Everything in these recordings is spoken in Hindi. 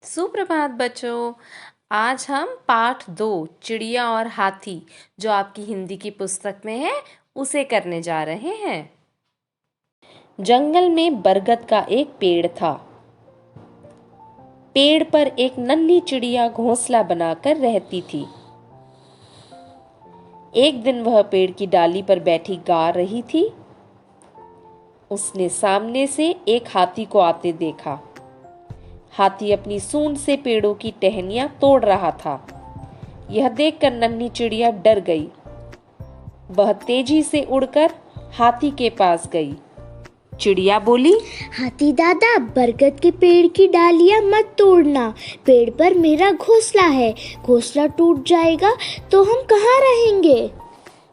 सुप्रभात बच्चों। आज हम पाठ 2 चिड़िया और हाथी जो आपकी हिंदी की पुस्तक में है उसे करने जा रहे हैं। जंगल में बरगद का एक पेड़ था। पेड़ पर एक नन्ही चिड़िया घोंसला बनाकर रहती थी। एक दिन वह पेड़ की डाली पर बैठी गा रही थी। उसने सामने से एक हाथी को आते देखा। हाथी अपनी सूंड से पेड़ों की टहनियां तोड़ रहा था। यह देखकर नन्ही चिड़िया डर गई। वह तेजी से उड़कर हाथी के पास गई। चिड़िया बोली, हाथी दादा, बरगद के पेड़ की डालियां मत तोड़ना। पेड़ पर मेरा घोंसला है। घोंसला टूट जाएगा तो हम कहाँ रहेंगे?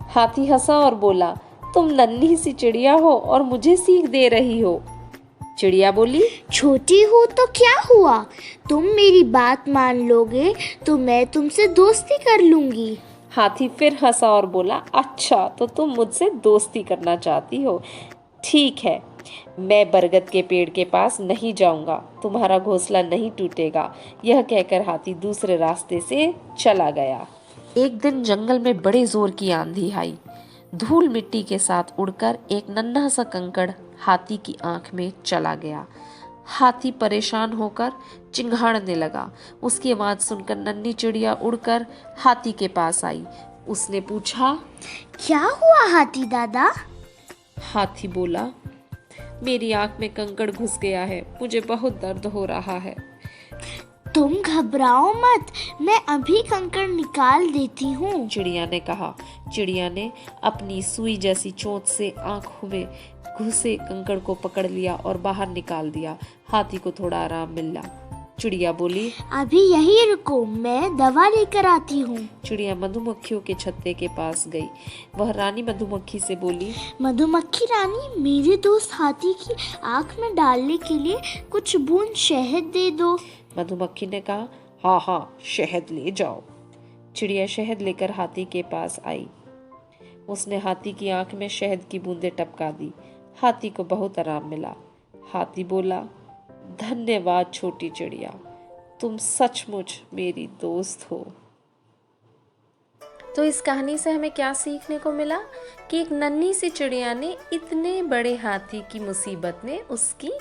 हाथी हंसा और बोला, तुम नन्ही सी चिड़िया हो और मुझे सीख दे रही हो। चिड़िया बोली, छोटी हो तो क्या हुआ? तुम मेरी बात मान लोगे तो मैं तुमसे दोस्ती कर लूंगी। हाथी फिर हंसा और बोला, अच्छा तो तुम मुझसे दोस्ती करना चाहती हो। ठीक है, मैं बरगद के पेड़ के पास नहीं जाऊंगा, तुम्हारा घोंसला नहीं टूटेगा। यह कहकर हाथी दूसरे रास्ते से चला गया। एक दिन जंगल में बड़े जोर की आंधी आई। धूल मिट्टी के साथ उड़कर एक नन्हा सा कंकड़ हाथी की आंख में चला गया। हाथी परेशान होकर चिंघाड़ने लगा। उसकी आवाज सुनकर नन्ही चिड़िया उड़कर हाथी के पास आई। उसने पूछा, क्या हुआ हाथी दादा? हाथी बोला, मेरी आंख में कंकड़ घुस गया है, मुझे बहुत दर्द हो रहा है। तुम घबराओ मत, मैं अभी कंकड़ निकाल देती हूँ। चिड़िया ने कहा। चिड़िया ने अपनी सुई जैसी चोंच से आंखों में घुसे कंकड़ को पकड़ लिया और बाहर निकाल दिया। हाथी को थोड़ा आराम मिला। चिड़िया बोली, अभी यही रुको, मैं दवा लेकर आती हूँ। चिड़िया मधुमक्खियों के छत्ते के पास गई। वह रानी मधुमक्खी से बोली, मधुमक्खी रानी, मेरे दोस्त हाथी की आंख में डालने के लिए कुछ बूंद शहद दे दो। मधुमक्खी ने कहा, हाँ हाँ, शहद ले जाओ। चिड़िया शहद लेकर हाथी के पास आई। उसने हाथी की आंख में शहद की बूंदें टपका दी। हाथी को बहुत आराम मिला। हाथी बोला, धन्यवाद छोटी चिड़िया, तुम सचमुच मेरी दोस्त हो। तो इस कहानी से हमें क्या सीखने को मिला कि एक नन्ही सी चिड़िया ने इतने बड़े हाथी की मुसीबत में उसकी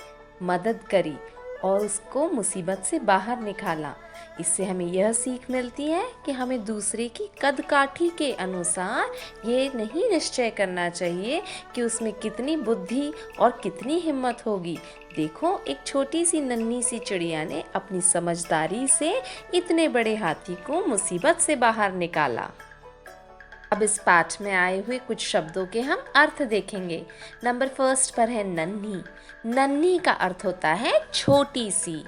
मदद करी और उसको मुसीबत से बाहर निकाला। इससे हमें यह सीख मिलती है कि हमें दूसरे की कद काठी के अनुसार ये नहीं निश्चय करना चाहिए कि उसमें कितनी बुद्धि और कितनी हिम्मत होगी। देखो, एक छोटी सी नन्ही सी चिड़िया ने अपनी समझदारी से इतने बड़े हाथी को मुसीबत से बाहर निकाला। अब इस पाठ में आए हुए कुछ शब्दों के हम अर्थ देखेंगे। नंबर फर्स्ट पर है नन्ही। नन्ही का अर्थ होता है छोटी सी।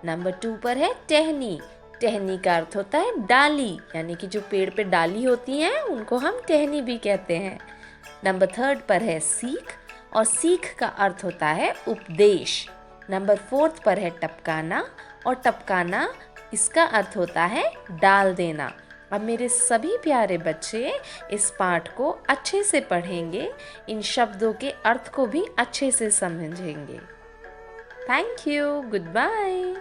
नंबर 2 पर है टहनी। टहनी का अर्थ होता है डाली, यानी कि जो पेड़ पे डाली होती हैं उनको हम टहनी भी कहते हैं। नंबर 3 पर है सीख, और सीख का अर्थ होता है उपदेश। नंबर 4 पर है टपकाना, और टपकाना इसका अर्थ होता है डाल देना। अब मेरे सभी प्यारे बच्चे इस पाठ को अच्छे से पढ़ेंगे, इन शब्दों के अर्थ को भी अच्छे से समझेंगे। Thank you, good bye.